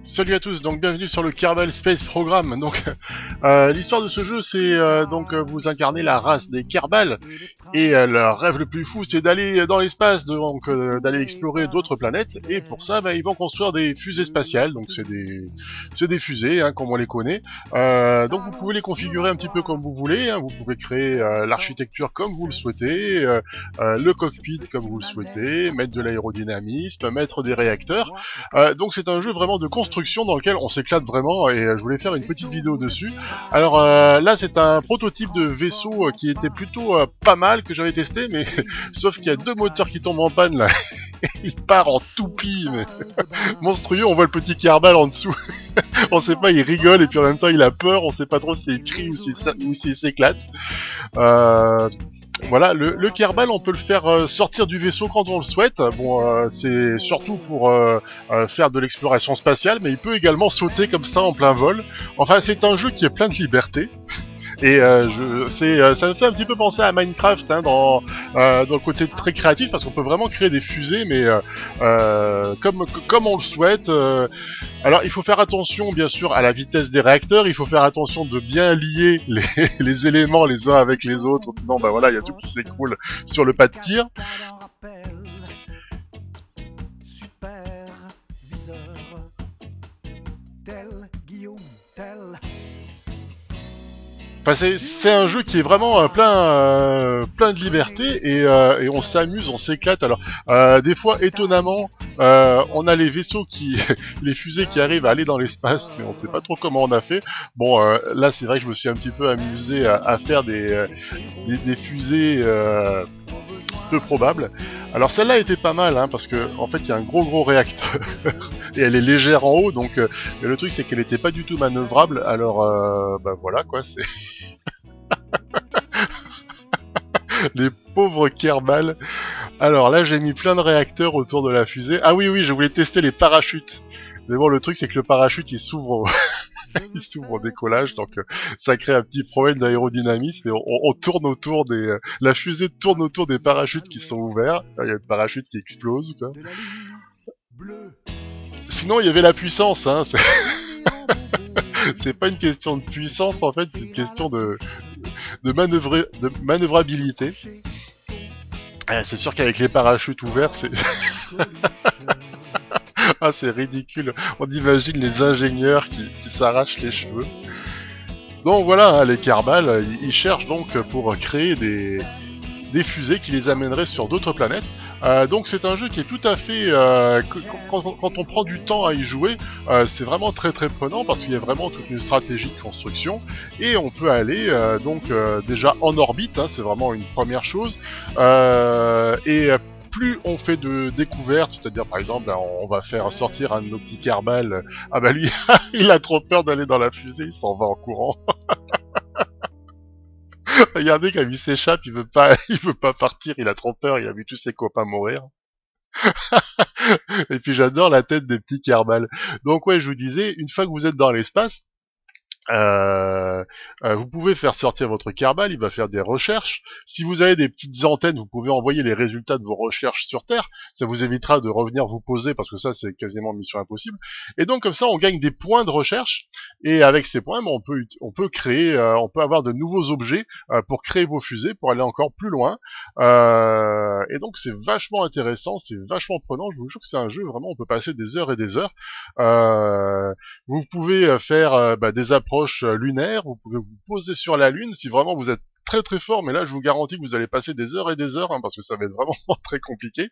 Salut à tous, donc bienvenue sur le Kerbal Space Program. Donc, l'histoire de ce jeu, c'est vous incarnez la race des Kerbal, et leur rêve le plus fou, c'est d'aller dans l'espace, donc d'aller explorer d'autres planètes. Et pour ça, ils vont construire des fusées spatiales. Donc c'est des fusées, hein, comme on les connaît. Donc vous pouvez les configurer un petit peu comme vous voulez. Hein. Vous pouvez créer l'architecture comme vous le souhaitez, le cockpit comme vous le souhaitez, mettre de l'aérodynamisme, mettre des réacteurs. Donc c'est un jeu vraiment de construction dans lequel on s'éclate vraiment, et je voulais faire une petite vidéo dessus. Alors là c'est un prototype de vaisseau qui était plutôt pas mal, que j'avais testé, mais sauf qu'il y a deux moteurs qui tombent en panne là. Il part en toupie, mais monstrueux. On voit le petit Kerbal en dessous. On sait pas, il rigole et puis en même temps il a peur. On sait pas trop s'il crie ou s'il s'éclate. Voilà, le Kerbal, on peut le faire sortir du vaisseau quand on le souhaite. Bon, c'est surtout pour faire de l'exploration spatiale, mais il peut également sauter comme ça en plein vol. Enfin, c'est un jeu qui est plein de liberté. Et ça me fait un petit peu penser à Minecraft, hein, dans le côté très créatif, parce qu'on peut vraiment créer des fusées, mais comme on le souhaite. Alors il faut faire attention bien sûr à la vitesse des réacteurs, il faut faire attention de bien lier les éléments les uns avec les autres, sinon voilà, il y a tout qui s'écroule sur le pas de tir. Enfin, c'est un jeu qui est vraiment plein de liberté, et on s'amuse, on s'éclate. Alors des fois étonnamment on a les vaisseaux les fusées qui arrivent à aller dans l'espace, mais on sait pas trop comment on a fait. Bon là c'est vrai que je me suis un petit peu amusé à faire des fusées peu probables. Alors celle-là était pas mal, hein, parce que en fait il y a un gros réacteur et elle est légère en haut, donc mais le truc c'est qu'elle était pas du tout manœuvrable. Alors voilà quoi, c'est les pauvres Kerbal. Alors là j'ai mis plein de réacteurs autour de la fusée. Ah oui, je voulais tester les parachutes. Mais bon, le truc c'est que le parachute il s'ouvre il s'ouvre au décollage, donc ça crée un petit problème d'aérodynamisme, et on tourne autour la fusée tourne autour des parachutes qui sont ouverts. Il y a le parachute qui explose, quoi. Sinon il y avait la puissance, hein. C'est pas une question de puissance en fait, c'est une question de manœuvrabilité. C'est sûr qu'avec les parachutes ouverts, c'est ah, c'est ridicule. On imagine les ingénieurs qui s'arrachent les cheveux. Donc voilà, hein, les Kerbal, ils cherchent donc pour créer des fusées qui les amèneraient sur d'autres planètes. Donc c'est un jeu qui est tout à fait... quand on prend du temps à y jouer, c'est vraiment très prenant, parce qu'il y a vraiment toute une stratégie de construction, et on peut aller déjà en orbite, hein, c'est vraiment une première chose, et plus on fait de découvertes, c'est-à-dire par exemple on va faire sortir un de nos petits Kerbal, ah bah lui il a trop peur d'aller dans la fusée, il s'en va en courant. Regardez comme il s'échappe, il veut pas partir, il a trop peur, il a vu tous ses copains mourir. Et puis j'adore la tête des petits Kerbal. Donc ouais, je vous disais, une fois que vous êtes dans l'espace, vous pouvez faire sortir votre Kerbal, il va faire des recherches. Si vous avez des petites antennes, vous pouvez envoyer les résultats de vos recherches sur Terre. Ça vous évitera de revenir vous poser, parce que ça c'est quasiment mission impossible. Et donc comme ça on gagne des points de recherche, et avec ces points on peut créer, on peut avoir de nouveaux objets pour créer vos fusées, pour aller encore plus loin. Et donc c'est vachement intéressant, c'est vachement prenant. Je vous jure que c'est un jeu vraiment, on peut passer des heures et des heures. Vous pouvez faire des approches lunaires, vous pouvez vous poser sur la Lune si vraiment vous êtes très fort, mais là je vous garantis que vous allez passer des heures et des heures, hein, parce que ça va être vraiment très compliqué.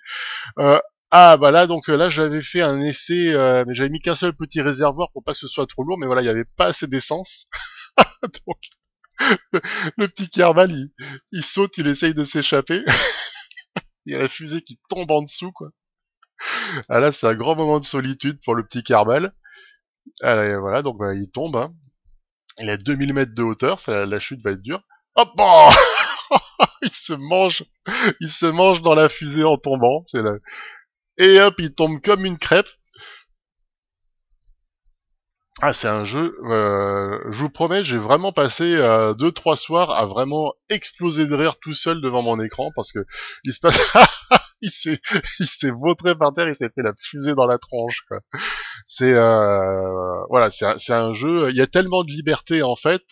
Là donc là j'avais fait un essai, mais j'avais mis qu'un seul petit réservoir pour pas que ce soit trop lourd, mais voilà, il y avait pas assez d'essence. Donc le petit Kerbal il saute, il essaye de s'échapper. Il y a la fusée qui tombe en dessous, quoi. Ah là c'est un grand moment de solitude pour le petit Kerbal. Voilà, donc il tombe, hein. Il a 2000 mètres de hauteur, la chute va être dure. Hop, oh il se mange dans la fusée en tombant. Et hop, il tombe comme une crêpe. Ah, c'est un jeu, je vous promets, j'ai vraiment passé 2-3 soirs à vraiment exploser de rire tout seul devant mon écran, parce que il se passe il s'est vautré par terre, il s'est fait la fusée dans la tronche, quoi. C'est voilà, c'est un jeu. Il y a tellement de liberté en fait.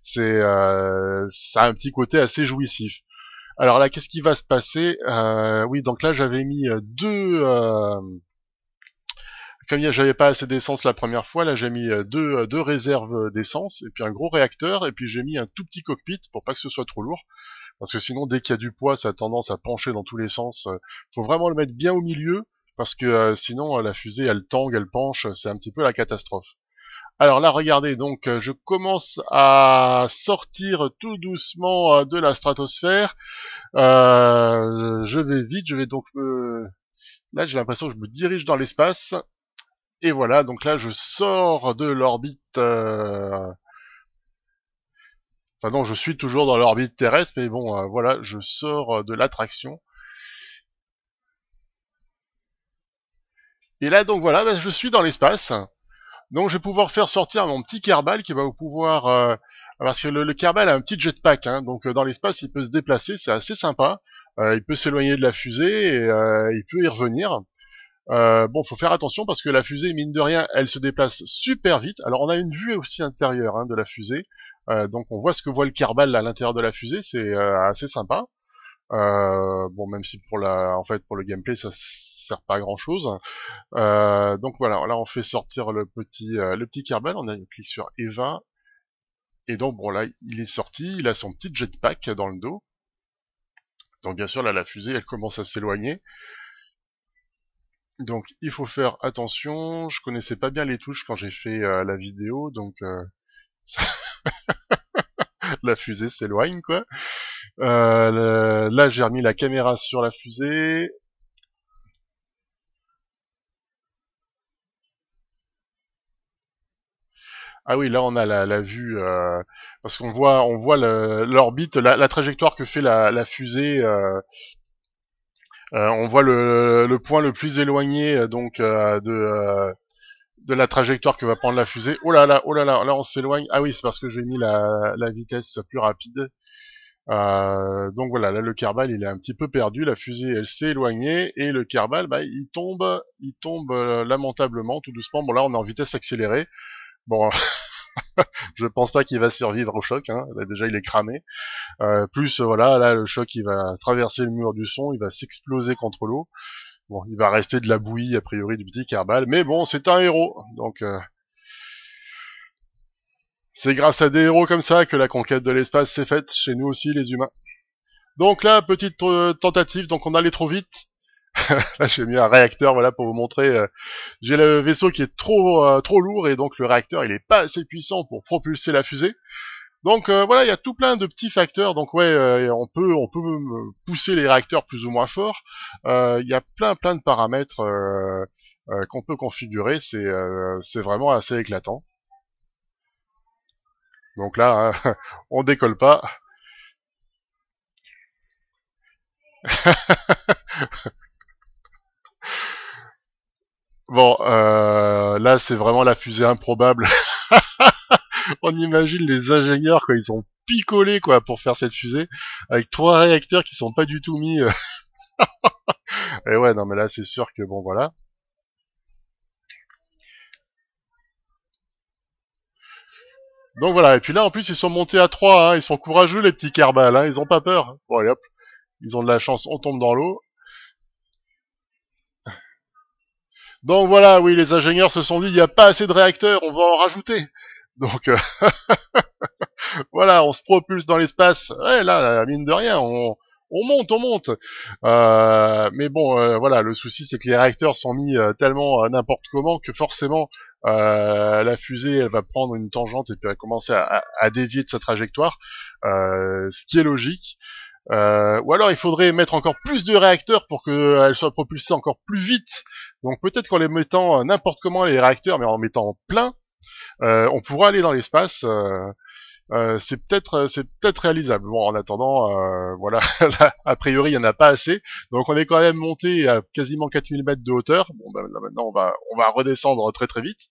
Ça a un petit côté assez jouissif. Alors là, qu'est-ce qui va se passer? Oui, donc là j'avais mis comme j'avais pas assez d'essence la première fois, là j'ai mis deux réserves d'essence et puis un gros réacteur et puis j'ai mis un tout petit cockpit pour pas que ce soit trop lourd parce que sinon dès qu'il y a du poids ça a tendance à pencher dans tous les sens. Faut vraiment le mettre bien au milieu parce que sinon la fusée elle tangue, elle penche, c'est un petit peu la catastrophe. Alors là regardez donc je commence à sortir tout doucement de la stratosphère. Je vais vite, je vais donc là j'ai l'impression que je me dirige dans l'espace. Et voilà, donc là je sors de l'orbite. Enfin non, je suis toujours dans l'orbite terrestre, mais bon, voilà, je sors de l'attraction. Et là donc voilà, bah, je suis dans l'espace. Donc je vais pouvoir faire sortir mon petit Kerbal qui va pouvoir... parce que le Kerbal a un petit jetpack, hein, donc dans l'espace il peut se déplacer, c'est assez sympa. Il peut s'éloigner de la fusée et il peut y revenir. Bon, faut faire attention parce que la fusée, mine de rien, elle se déplace super vite. Alors, on a une vue aussi intérieure de la fusée, donc on voit ce que voit le Kerbal à l'intérieur de la fusée, c'est assez sympa. Bon, même si en fait, pour le gameplay, ça sert pas à grand chose. Donc voilà, là, on fait sortir le petit Kerbal. On clique sur Eva, et donc bon là, il est sorti. Il a son petit jetpack dans le dos. Donc bien sûr, là, la fusée, elle commence à s'éloigner. Donc il faut faire attention, je connaissais pas bien les touches quand j'ai fait la vidéo, donc la fusée s'éloigne quoi. Là j'ai remis la caméra sur la fusée. Ah oui, là on a la vue parce qu'on voit l'orbite, la trajectoire que fait la fusée. On voit le point le plus éloigné donc de la trajectoire que va prendre la fusée. Oh là là, oh là là, là on s'éloigne. Ah oui, c'est parce que j'ai mis la vitesse plus rapide. Donc voilà, là le Kerbal il est un petit peu perdu, la fusée elle s'est éloignée et le Kerbal bah, il tombe lamentablement tout doucement. Bon là on est en vitesse accélérée. Bon, je pense pas qu'il va survivre au choc. Là, déjà il est cramé. Plus voilà, là le choc il va traverser le mur du son, il va s'exploser contre l'eau. Bon, il va rester de la bouillie a priori du petit Kerbal, mais bon c'est un héros. Donc c'est grâce à des héros comme ça que la conquête de l'espace s'est faite chez nous aussi les humains. Donc là, petite tentative, donc on allait trop vite. Là, j'ai mis un réacteur, voilà, pour vous montrer. J'ai le vaisseau qui est trop lourd et donc le réacteur, il est pas assez puissant pour propulser la fusée. Donc voilà, il y a tout plein de petits facteurs. Donc ouais, on peut pousser les réacteurs plus ou moins fort. Il y a plein de paramètres qu'on peut configurer. C'est vraiment assez éclatant. Donc là, on décolle pas. Bon, là c'est vraiment la fusée improbable. On imagine les ingénieurs quand ils ont picolé quoi pour faire cette fusée avec trois réacteurs qui sont pas du tout mis. Et ouais, non mais là c'est sûr que bon voilà. Donc voilà, et puis là en plus ils sont montés à trois, ils sont courageux les petits Kerbal, ils ont pas peur. Bon allez hop, ils ont de la chance, on tombe dans l'eau. Donc voilà, oui les ingénieurs se sont dit il n'y a pas assez de réacteurs, on va en rajouter. Donc voilà, on se propulse dans l'espace. Ouais, là, mine de rien, on monte, on monte. Mais bon, voilà, le souci c'est que les réacteurs sont mis tellement n'importe comment que forcément la fusée, elle va prendre une tangente et puis elle va commencer à dévier de sa trajectoire, ce qui est logique. Ou alors il faudrait mettre encore plus de réacteurs pour qu'elle soit propulsée encore plus vite. Donc peut-être qu'en les mettant n'importe comment les réacteurs, mais en mettant plein, on pourra aller dans l'espace. C'est peut-être réalisable. Bon, en attendant, voilà, là, a priori, il y en a pas assez. Donc, on est quand même monté à quasiment 4000 mètres de hauteur. Bon, ben, là, maintenant, on va redescendre très très vite.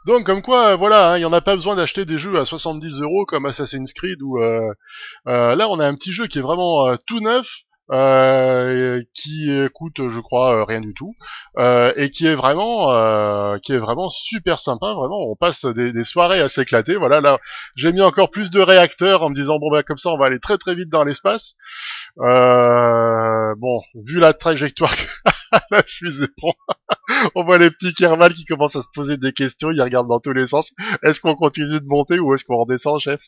Donc comme quoi, voilà, hein, il y en a pas besoin d'acheter des jeux à 70 € comme Assassin's Creed ou là on a un petit jeu qui est vraiment tout neuf. Qui coûte, je crois, rien du tout, et qui est vraiment super sympa. Vraiment, on passe des soirées à s'éclater. Voilà, là, j'ai mis encore plus de réacteurs en me disant bon bah comme ça, on va aller très très vite dans l'espace. Bon, vu la trajectoire que la fusée prend, on voit les petits Kerbal qui commencent à se poser des questions. Ils regardent dans tous les sens. Est-ce qu'on continue de monter ou est-ce qu'on redescend, chef?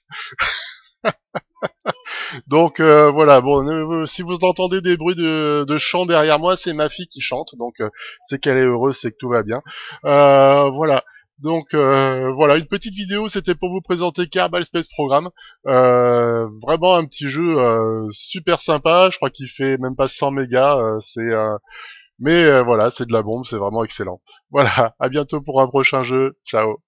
Donc voilà, bon, si vous entendez des bruits de chant derrière moi, c'est ma fille qui chante, donc c'est qu'elle est heureuse, c'est que tout va bien. Voilà. Donc voilà, une petite vidéo, c'était pour vous présenter Kerbal Space Program. Vraiment un petit jeu super sympa, je crois qu'il fait même pas 100 mégas, mais voilà, c'est de la bombe, c'est vraiment excellent. Voilà, à bientôt pour un prochain jeu, ciao.